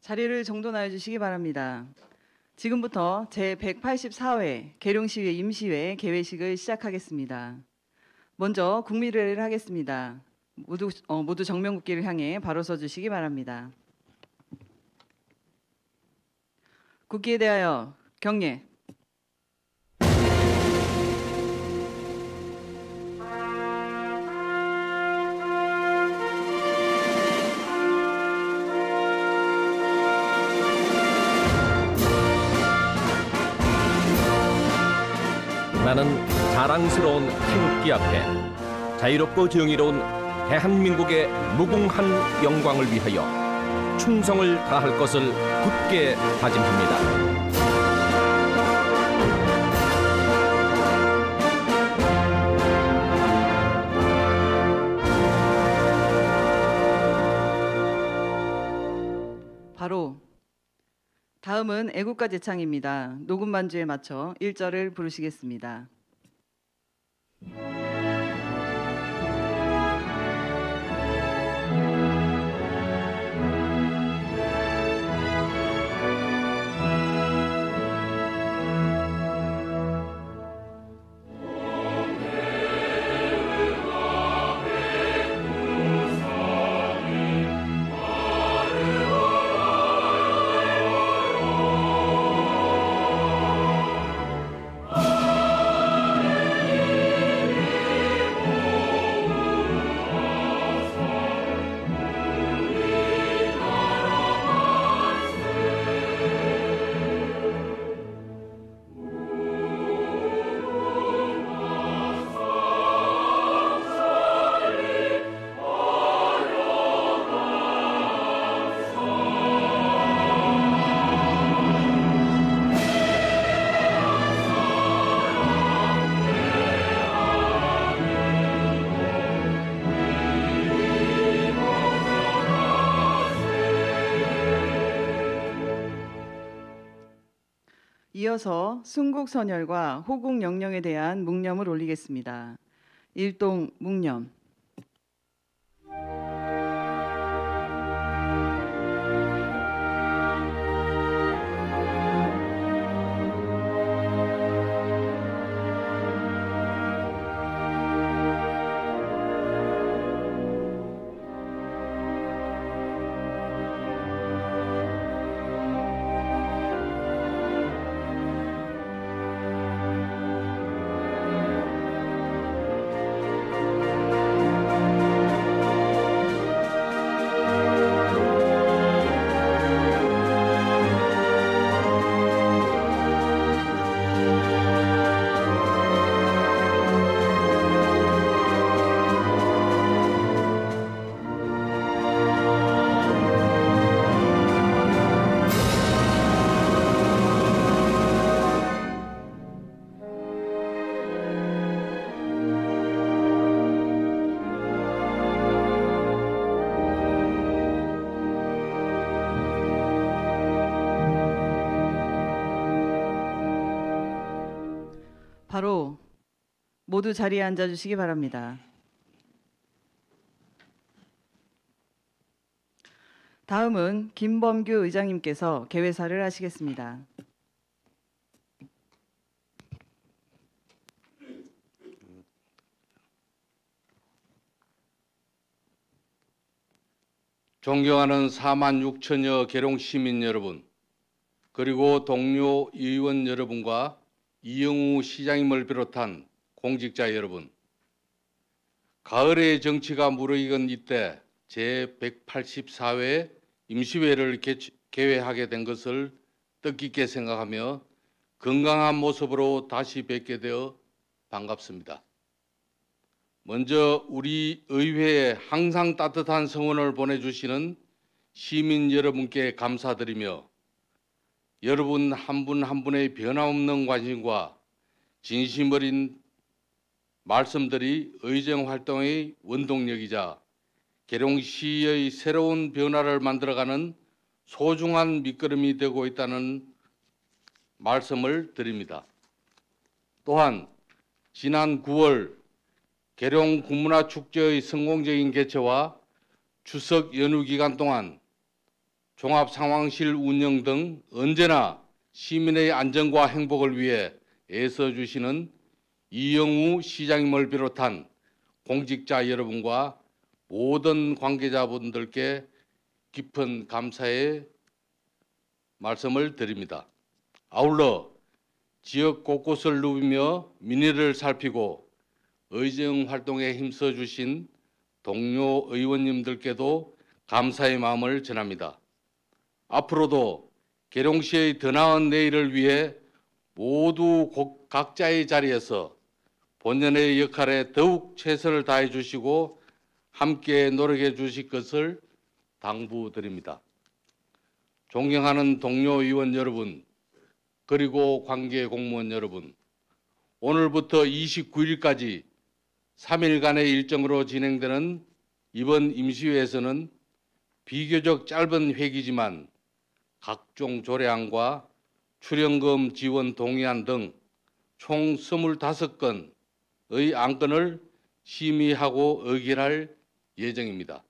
자리를 정돈하여 주시기 바랍니다. 지금부터 제184회 계룡시의회 임시회 개회식을 시작하겠습니다. 먼저 국미례를 하겠습니다. 모두 정면국기를 향해 바로 서주시기 바랍니다. 국기에 대하여 경례. 나는 자랑스러운 태극기 앞에 자유롭고 정의로운 대한민국의 무궁한 영광을 위하여 충성을 다할 것을 굳게 다짐합니다. 바로 다음은 애국가 제창입니다. 녹음 반주에 맞춰 1절을 부르시겠습니다. 이어서 순국선열과 호국영령에 대한 묵념을 올리겠습니다. 일동 묵념. 바로 모두 자리에 앉아주시기 바랍니다. 다음은 김범규 의장님께서 개회사를 하시겠습니다. 존경하는 4만 6천여 계룡 시민 여러분, 그리고 동료 의원 여러분과 이영우 시장님을 비롯한 공직자 여러분, 가을의 정치가 무르익은 이때 제184회 임시회를 개회하게 된 것을 뜻깊게 생각하며 건강한 모습으로 다시 뵙게 되어 반갑습니다. 먼저 우리 의회에 항상 따뜻한 성원을 보내주시는 시민 여러분께 감사드리며 여러분 한 분 한 분의 변함없는 관심과 진심 어린 말씀들이 의정활동의 원동력이자 계룡시의 새로운 변화를 만들어가는 소중한 밑거름이 되고 있다는 말씀을 드립니다. 또한 지난 9월 계룡 군문화축제의 성공적인 개최와 추석 연휴 기간 동안 종합상황실 운영 등 언제나 시민의 안전과 행복을 위해 애써주시는 이영우 시장님을 비롯한 공직자 여러분과 모든 관계자분들께 깊은 감사의 말씀을 드립니다. 아울러 지역 곳곳을 누비며 민의를 살피고 의정 활동에 힘써 주신 동료 의원님들께도 감사의 마음을 전합니다. 앞으로도 계룡시의 더 나은 내일을 위해 모두 각자의 자리에서 본연의 역할에 더욱 최선을 다해 주시고 함께 노력해 주실 것을 당부드립니다. 존경하는 동료 의원 여러분, 그리고 관계 공무원 여러분, 오늘부터 29일까지 3일간의 일정으로 진행되는 이번 임시회에서는 비교적 짧은 회기지만 각종 조례안과 출연금 지원 동의안 등 총 25건의 안건을 심의하고 의결할 예정입니다.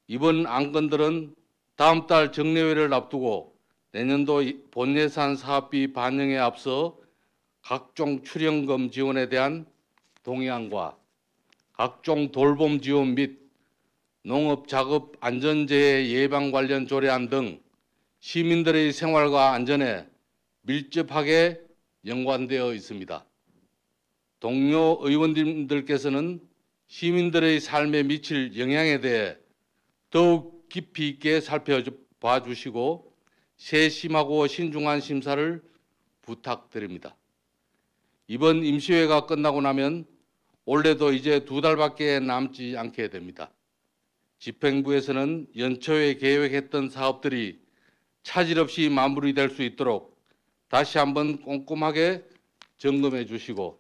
이번 안건들은 다음 달 정례회를 앞두고 내년도 본예산 사업비 반영에 앞서 각종 출연금 지원에 대한 동의안과 각종 돌봄 지원 및 농업작업 안전재해 예방 관련 조례안 등 시민들의 생활과 안전에 밀접하게 연관되어 있습니다. 동료 의원님들께서는 시민들의 삶에 미칠 영향에 대해 더욱 깊이 있게 살펴봐 주시고 세심하고 신중한 심사를 부탁드립니다. 이번 임시회가 끝나고 나면 올해도 이제 2달밖에 남지 않게 됩니다. 집행부에서는 연초에 계획했던 사업들이 차질 없이 마무리될 수 있도록 다시 한번 꼼꼼하게 점검해 주시고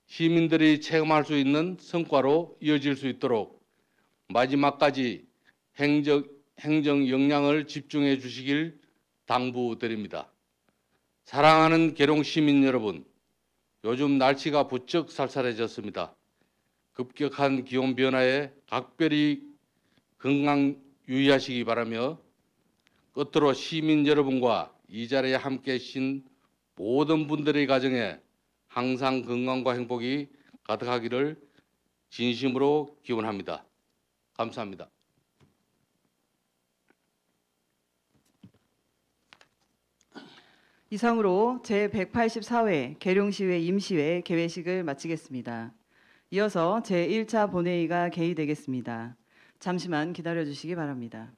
시민들이 체감할 수 있는 성과로 이어질 수 있도록 마지막까지 행정 역량을 집중해 주시길 당부드립니다. 사랑하는 계룡 시민 여러분, 요즘 날씨가 부쩍 쌀쌀해졌습니다. 급격한 기온 변화에 각별히 건강 유의하시기 바라며 끝으로 시민 여러분과 이 자리에 함께 계신 모든 분들의 가정에 항상 건강과 행복이 가득하기를 진심으로 기원합니다. 감사합니다. 이상으로 제184회 계룡시회 임시회 개회식을 마치겠습니다. 이어서 제1차 본회의가 개의되겠습니다. 잠시만 기다려 주시기 바랍니다.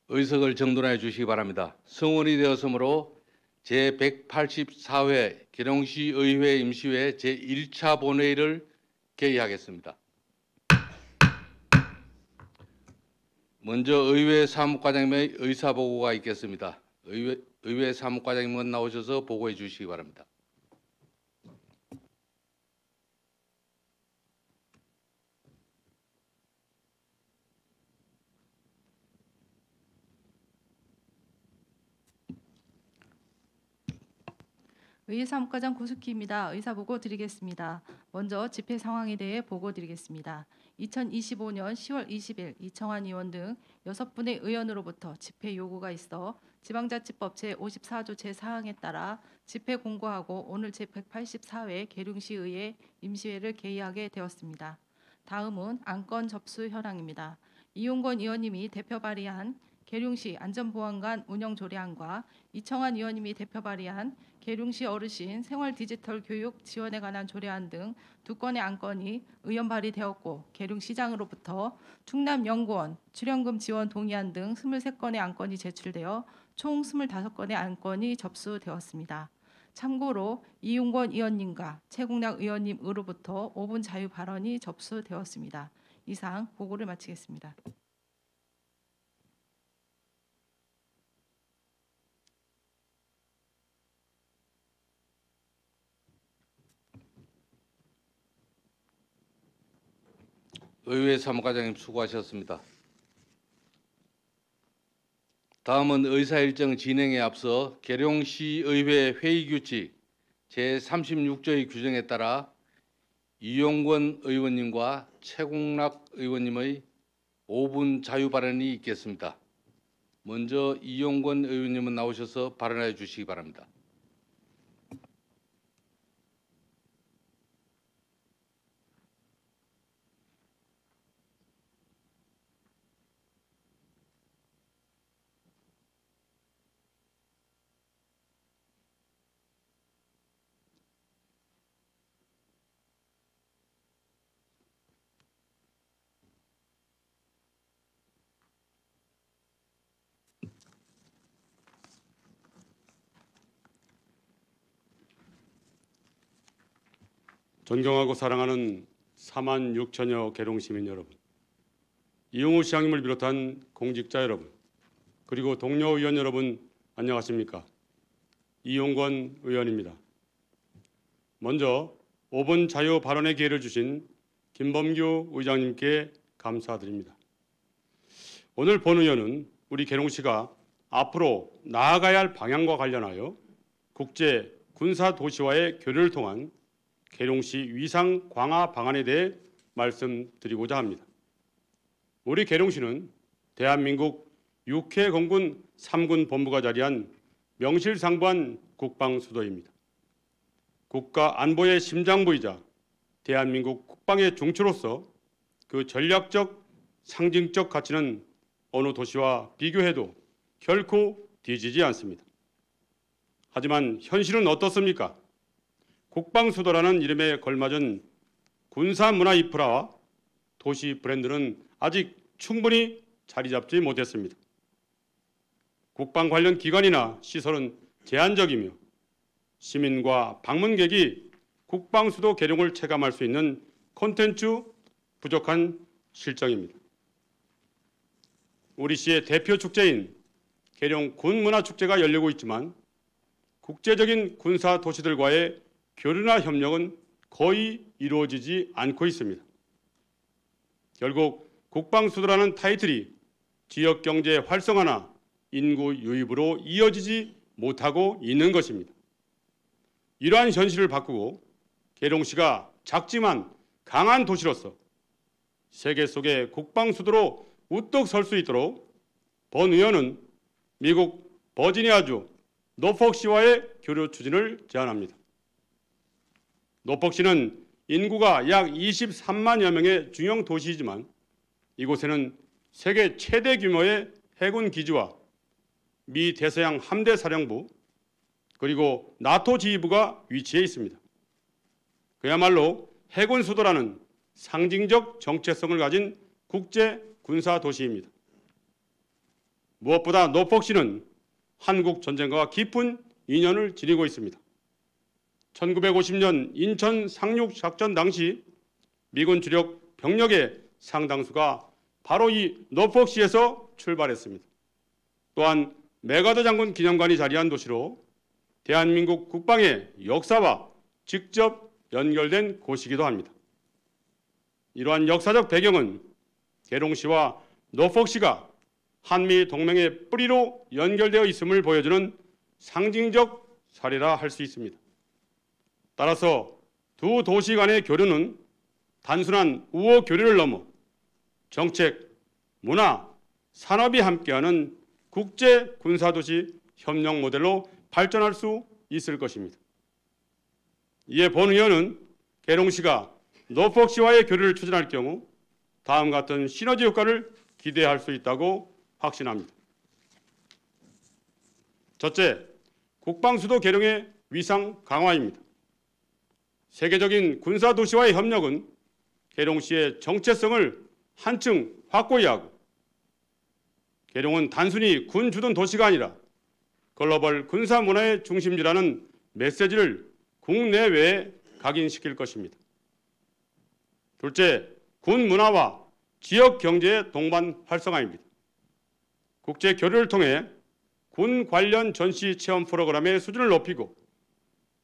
의석을 정돈해 주시기 바랍니다. 성원이 되었으므로 제184회 계룡시 의회 임시회 제1차 본회의를 개의하겠습니다. 먼저 의회 사무과장님의 의사보고가 있겠습니다. 의회 사무과장님은 나오셔서 보고해 주시기 바랍니다. 의회사무과장 고숙희입니다. 의사보고 드리겠습니다. 먼저 집회 상황에 대해 보고 드리겠습니다. 2025년 10월 20일 이청환 의원 등 6분의 의원으로부터 집회 요구가 있어 지방자치법 제54조 제4항에 따라 집회 공고하고 오늘 제184회 계룡시의회 임시회를 개의하게 되었습니다. 다음은 안건 접수 현황입니다. 이용건 의원님이 대표 발의한 계룡시 안전보안관 운영조례안과 이청환 의원님이 대표 발의한 계룡시 어르신 생활 디지털 교육 지원에 관한 조례안 등 2건의 안건이 의원 발의되었고 계룡시장으로부터 충남연구원 출연금 지원 동의안 등 23건의 안건이 제출되어 총 25건의 안건이 접수되었습니다. 참고로 이용권 의원님과 최국락 의원님으로부터 5분 자유 발언이 접수되었습니다. 이상 보고를 마치겠습니다. 의회 사무과장님 수고하셨습니다. 다음은 의사일정 진행에 앞서 계룡시의회 회의규칙 제36조의 규정에 따라 이용권 의원님과 최국락 의원님의 5분 자유 발언이 있겠습니다. 먼저 이용권 의원님은 나오셔서 발언해 주시기 바랍니다. 존경하고 사랑하는 4만 6천여 계룡 시민 여러분, 이용우 시장님을 비롯한 공직자 여러분, 그리고 동료 의원 여러분 안녕하십니까? 이용권 의원입니다. 먼저 5분 자유 발언의 기회를 주신 김범규 의장님께 감사드립니다. 오늘 본 의원은 우리 계룡시가 앞으로 나아가야 할 방향과 관련하여 국제 군사 도시와의 교류를 통한 계룡시 위상 강화 방안에 대해 말씀드리고자 합니다. 우리 계룡시는 대한민국 6회 공군 3군 본부가 자리한 명실상부한 국방수도입니다. 국가 안보의 심장부이자 대한민국 국방의 중추로서 그 전략적, 상징적 가치는 어느 도시와 비교해도 결코 뒤지지 않습니다. 하지만 현실은 어떻습니까? 국방수도라는 이름에 걸맞은 군사문화 인프라와 도시 브랜드는 아직 충분히 자리 잡지 못했습니다. 국방 관련 기관이나 시설은 제한적이며 시민과 방문객이 국방수도 계룡을 체감할 수 있는 콘텐츠 부족한 실정입니다. 우리 시의 대표 축제인 계룡 군문화축제가 열리고 있지만 국제적인 군사 도시들과의 교류나 협력은 거의 이루어지지 않고 있습니다. 결국 국방수도라는 타이틀이 지역 경제 활성화나 인구 유입으로 이어지지 못하고 있는 것입니다. 이러한 현실을 바꾸고 계룡시가 작지만 강한 도시로서 세계 속의 국방수도로 우뚝 설 수 있도록 본 의원은 미국 버지니아주 노폭시와의 교류 추진을 제안합니다. 노폭시는 인구가 약 23만여 명의 중형 도시이지만 이곳에는 세계 최대 규모의 해군 기지와 미 대서양 함대 사령부 그리고 나토 지휘부가 위치해 있습니다. 그야말로 해군 수도라는 상징적 정체성을 가진 국제 군사 도시입니다. 무엇보다 노폭시는 한국 전쟁과 깊은 인연을 지니고 있습니다. 1950년 인천 상륙 작전 당시 미군 주력 병력의 상당수가 바로 이 노폭시에서 출발했습니다. 또한 메가더 장군 기념관이 자리한 도시로 대한민국 국방의 역사와 직접 연결된 곳이기도 합니다. 이러한 역사적 배경은 계룡시와 노폭시가 한미 동맹의 뿌리로 연결되어 있음을 보여주는 상징적 사례라 할 수 있습니다. 따라서 두 도시 간의 교류는 단순한 우호 교류를 넘어 정책, 문화, 산업이 함께하는 국제 군사도시 협력 모델로 발전할 수 있을 것입니다. 이에 본 의원은 계룡시가 노폭시와의 교류를 추진할 경우 다음과 같은 시너지 효과를 기대할 수 있다고 확신합니다. 첫째, 국방수도 계룡의 위상 강화입니다. 세계적인 군사도시와의 협력은 계룡시의 정체성을 한층 확고히 하고 계룡은 단순히 군 주둔 도시가 아니라 글로벌 군사 문화의 중심지라는 메시지를 국내외에 각인시킬 것입니다. 둘째, 군 문화와 지역 경제의 동반 활성화입니다. 국제 교류를 통해 군 관련 전시 체험 프로그램의 수준을 높이고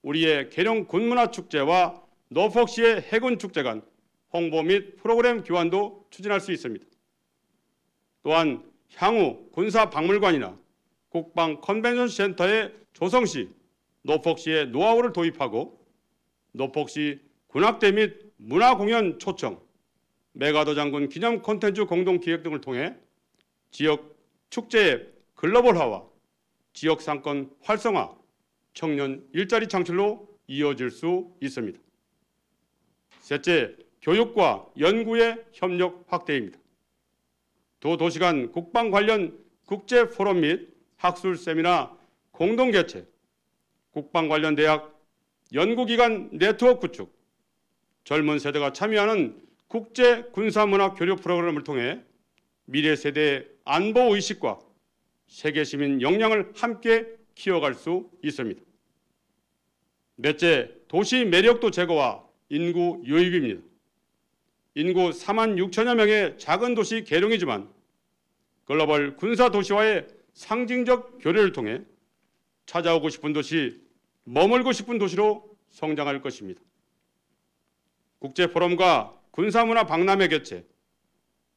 우리의 계룡 군문화축제와 노폭시의 해군축제 간 홍보 및 프로그램 교환도 추진할 수 있습니다. 또한 향후 군사박물관이나 국방 컨벤션 센터의 조성 시 노폭시의 노하우를 도입하고 노폭시 군악대 및 문화공연 초청, 메가더 장군 기념 콘텐츠 공동 기획 등을 통해 지역 축제의 글로벌화와 지역 상권 활성화, 청년 일자리 창출로 이어질 수 있습니다. 셋째, 교육과 연구의 협력 확대입니다. 두 도시 간 국방 관련 국제 포럼 및 학술 세미나 공동 개최, 국방 관련 대학, 연구기관 네트워크 구축, 젊은 세대가 참여하는 국제 군사문화 교류 프로그램을 통해 미래 세대의 안보 의식과 세계 시민 역량을 함께 키워갈 수 있습니다. 넷째, 도시 매력도 제거와 인구 유입입니다. 인구 4만 6천여 명의 작은 도시 계룡이지만 글로벌 군사 도시와의 상징적 교류를 통해 찾아오고 싶은 도시, 머물고 싶은 도시로 성장할 것입니다. 국제 포럼과 군사문화 박람회 개최,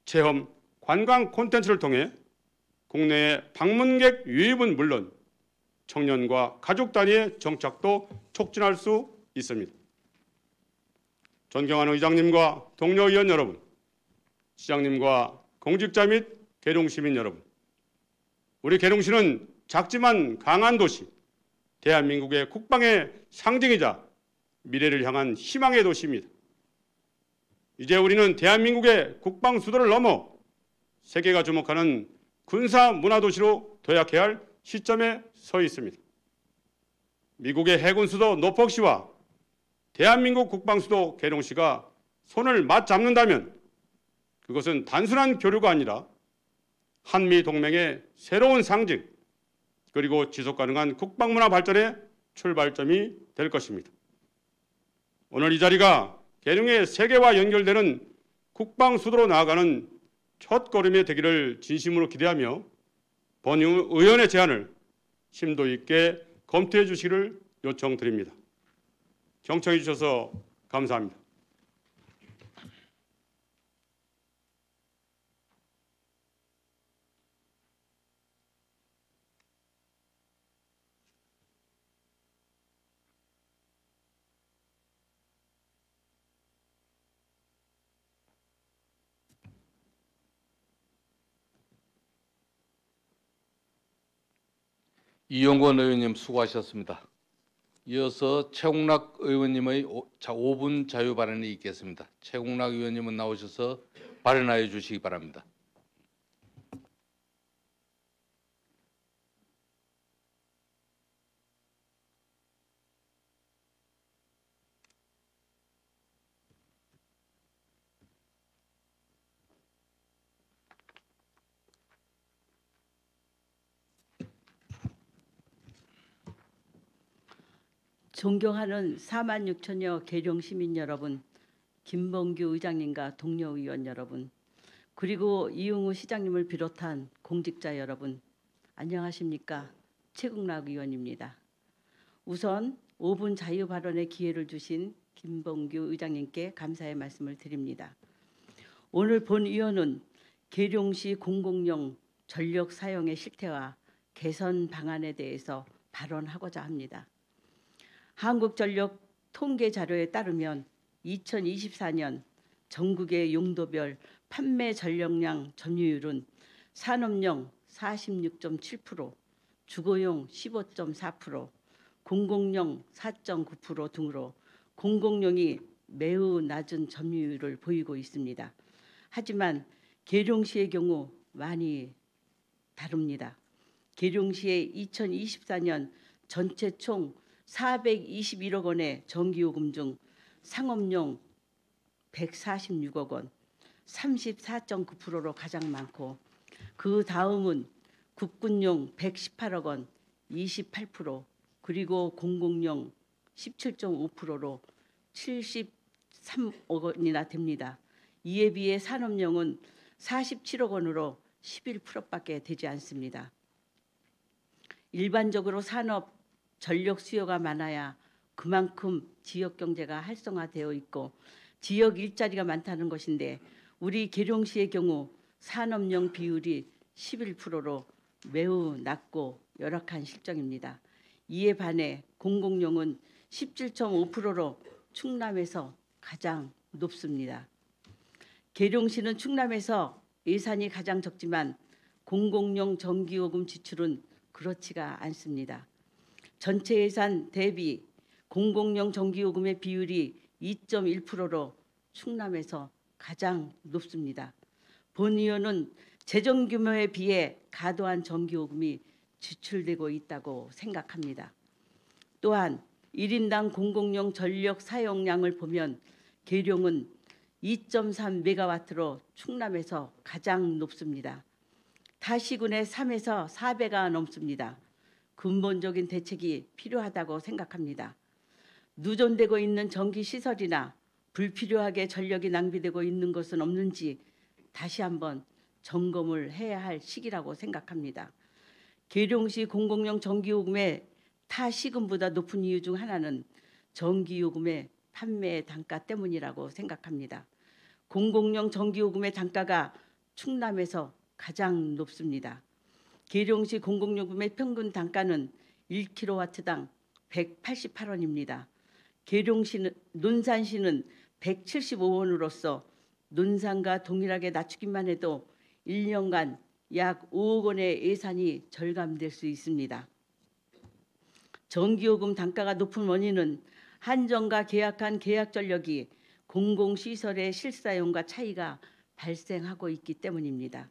체험, 관광 콘텐츠를 통해 국내의 방문객 유입은 물론 청년과 가족 단위의 정착도 촉진할 수 있습니다. 존경하는 의장님과 동료 의원 여러분, 시장님과 공직자 및 계룡시민 여러분, 우리 계룡시는 작지만 강한 도시, 대한민국의 국방의 상징이자 미래를 향한 희망의 도시입니다. 이제 우리는 대한민국의 국방 수도를 넘어 세계가 주목하는 군사 문화 도시로 도약해야 할 시점에 서 있습니다. 미국의 해군 수도 노폭시와 대한민국 국방 수도 계룡시가 손을 맞잡는다면 그것은 단순한 교류가 아니라 한미 동맹의 새로운 상징, 그리고 지속 가능한 국방 문화 발전의 출발점이 될 것입니다. 오늘 이 자리가 계룡의 세계와 연결되는 국방 수도로 나아가는 첫걸음이 되기를 진심으로 기대하며 본 의원의 제안을 심도 있게 검토해 주시기를 요청드립니다. 경청해 주셔서 감사합니다. 이용권 의원님 수고하셨습니다. 이어서 최홍락 의원님의 5분 자유 발언이 있겠습니다. 최홍락 의원님은 나오셔서 발언하여 주시기 바랍니다. 존경하는 4만 6천여 계룡 시민 여러분, 김범규 의장님과 동료 의원 여러분, 그리고 이용우 시장님을 비롯한 공직자 여러분, 안녕하십니까? 최국락 의원입니다. 우선 5분 자유 발언의 기회를 주신 김범규 의장님께 감사의 말씀을 드립니다. 오늘 본 의원은 계룡시 공공용 전력 사용의 실태와 개선 방안에 대해서 발언하고자 합니다. 한국전력 통계 자료에 따르면 2024년 전국의 용도별 판매 전력량 점유율은 산업용 46.7%, 주거용 15.4%, 공공용 4.9% 등으로 공공용이 매우 낮은 점유율을 보이고 있습니다. 하지만 계룡시의 경우 많이 다릅니다. 계룡시의 2024년 전체 총 421억 원의 전기요금 중 상업용 146억 원, 34.9%로 가장 많고 그 다음은 국군용 118억 원, 28%, 그리고 공공용 17.5%로 73억 원이나 됩니다. 이에 비해 산업용은 47억 원으로 11%밖에 되지 않습니다. 일반적으로 산업 전력 수요가 많아야 그만큼 지역 경제가 활성화되어 있고 지역 일자리가 많다는 것인데 우리 계룡시의 경우 산업용 비율이 11%로 매우 낮고 열악한 실정입니다. 이에 반해 공공용은 17.5%로 충남에서 가장 높습니다. 계룡시는 충남에서 예산이 가장 적지만 공공용 전기요금 지출은 그렇지가 않습니다. 전체 예산 대비 공공용 전기요금의 비율이 2.1%로 충남에서 가장 높습니다. 본 의원은 재정 규모에 비해 과도한 전기요금이 지출되고 있다고 생각합니다. 또한 1인당 공공용 전력 사용량을 보면 계룡은 2.3메가와트로 충남에서 가장 높습니다. 타 시군의 3에서 4배가 넘습니다. 근본적인 대책이 필요하다고 생각합니다. 누전되고 있는 전기 시설이나 불필요하게 전력이 낭비되고 있는 것은 없는지 다시 한번 점검을 해야 할 시기라고 생각합니다. 계룡시 공공용 전기요금의 타 시군보다 높은 이유 중 하나는 전기요금의 판매 단가 때문이라고 생각합니다. 공공용 전기요금의 단가가 충남에서 가장 높습니다. 계룡시 공공요금의 평균 단가는 1kW당 188원입니다. 논산시는 175원으로서 논산과 동일하게 낮추기만 해도 1년간 약 5억 원의 예산이 절감될 수 있습니다. 전기요금 단가가 높은 원인은 한전과 계약한 계약전력이 공공시설의 실사용과 차이가 발생하고 있기 때문입니다.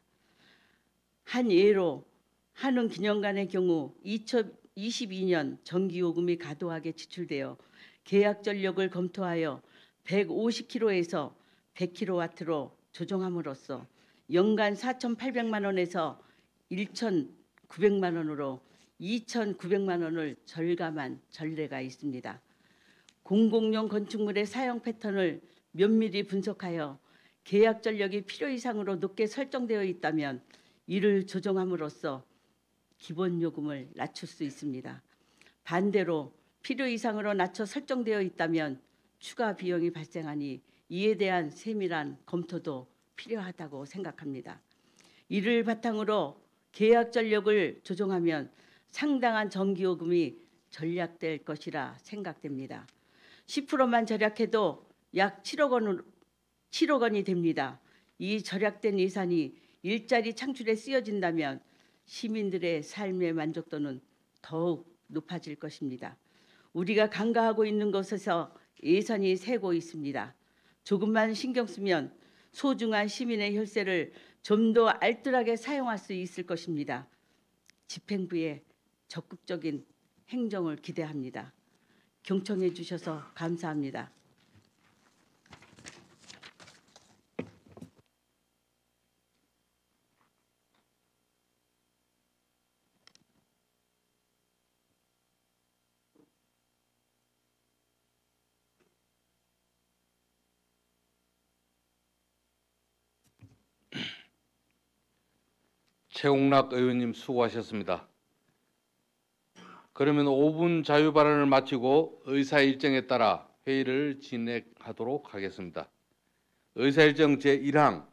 한 예로 한은기념관의 경우 2022년 전기요금이 과도하게 지출되어 계약전력을 검토하여 150kW에서 100kW로 조정함으로써 연간 4,800만 원에서 1,900만 원으로 2,900만 원을 절감한 전례가 있습니다. 공공용 건축물의 사용 패턴을 면밀히 분석하여 계약 전력이 필요 이상으로 높게 설정되어 있다면 이를 조정함으로써 기본 요금을 낮출 수 있습니다. 반대로 필요 이상으로 낮춰 설정되어 있다면 추가 비용이 발생하니 이에 대한 세밀한 검토도 필요하다고 생각합니다. 이를 바탕으로 계약 전력을 조정하면 상당한 전기요금이 절약될 것이라 생각됩니다. 10%만 절약해도 약 7억 원이 됩니다. 이 절약된 예산이 일자리 창출에 쓰여진다면 시민들의 삶의 만족도는 더욱 높아질 것입니다. 우리가 간과하고 있는 것에서 예산이 새고 있습니다. 조금만 신경 쓰면 소중한 시민의 혈세를 좀 더 알뜰하게 사용할 수 있을 것입니다. 집행부의 적극적인 행정을 기대합니다. 경청해 주셔서 감사합니다. 최홍락 의원님 수고하셨습니다. 그러면 5분 자유 발언을 마치고 의사 일정에 따라 회의를 진행하도록 하겠습니다. 의사 일정 제1항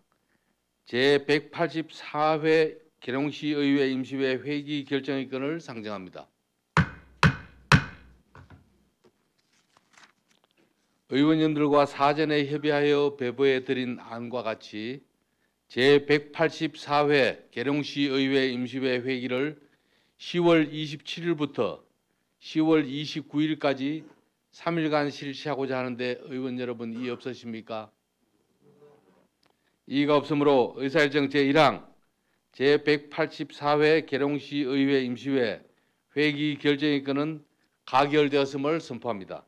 제184회 계룡시의회 임시회 회기 결정의건을 상정합니다. 의원님들과 사전에 협의하여 배부해 드린 안과 같이 제184회 계룡시의회 임시회 회기를 10월 27일부터 10월 29일까지 3일간 실시하고자 하는데 의원 여러분 이의 없으십니까? 이의가 없으므로 의사일정 제1항 제184회 계룡시의회 임시회 회기 결정의건은 가결되었음을 선포합니다.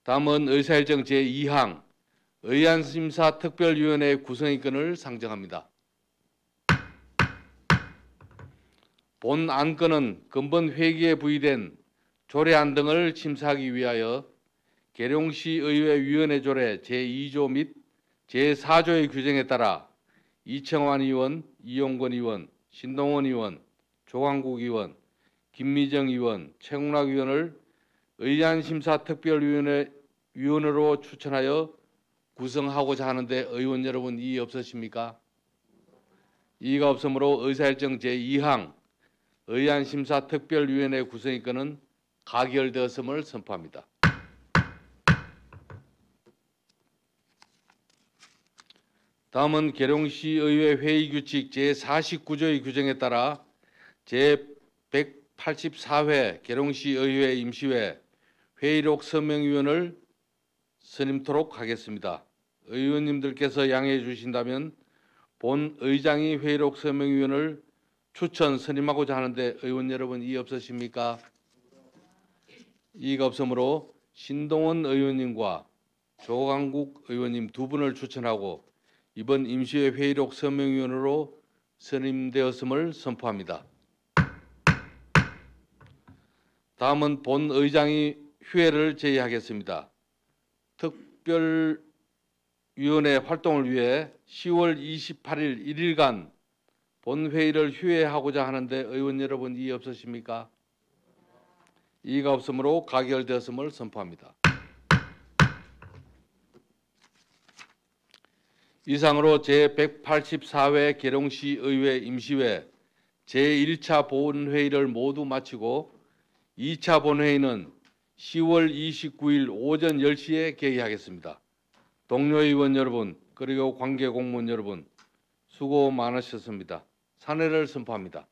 다음은 의사일정 제2항 의안심사특별위원회 구성의건을 상정합니다. 본 안건은 근본 회기에 부의된 조례안 등을 심사하기 위하여 계룡시의회 위원회 조례 제2조 및 제4조의 규정에 따라 이청환 의원, 이용건 의원, 신동원 의원, 조광국 의원, 김미정 의원, 최홍락 의원을 의안심사특별위원으로 추천하여 구성하고자 하는데 의원 여러분 이의 없으십니까? 이의가 없으므로 의사일정 제2항 의안심사특별위원회 구성의건은 가결되었음을 선포합니다. 다음은 계룡시의회 회의규칙 제49조의 규정에 따라 제184회 계룡시의회 임시회 회의록 서명위원을 선임토록 하겠습니다. 의원님들께서 양해해 주신다면 본 의장이 회의록 서명위원을 추천 선임하고자 하는데 의원 여러분 이의 없으십니까? 이의가 없으므로 신동원 의원님과 조강국 의원님 두 분을 추천하고 이번 임시회 회의록 서명위원으로 선임되었음을 선포합니다. 다음은 본 의장이 휴회를 제의하겠습니다. 특별위원회 활동을 위해 10월 28일 1일간 본회의를 휴회하고자 하는데 의원 여러분 이의 없으십니까? 이의가 없으므로 가결되었음을 선포합니다. 이상으로 제184회 계룡시의회 임시회 제1차 본회의를 모두 마치고 2차 본회의는 10월 29일 오전 10시에 개의하겠습니다. 동료 의원 여러분 그리고 관계 공무원 여러분 수고 많으셨습니다. 사내를 선포합니다.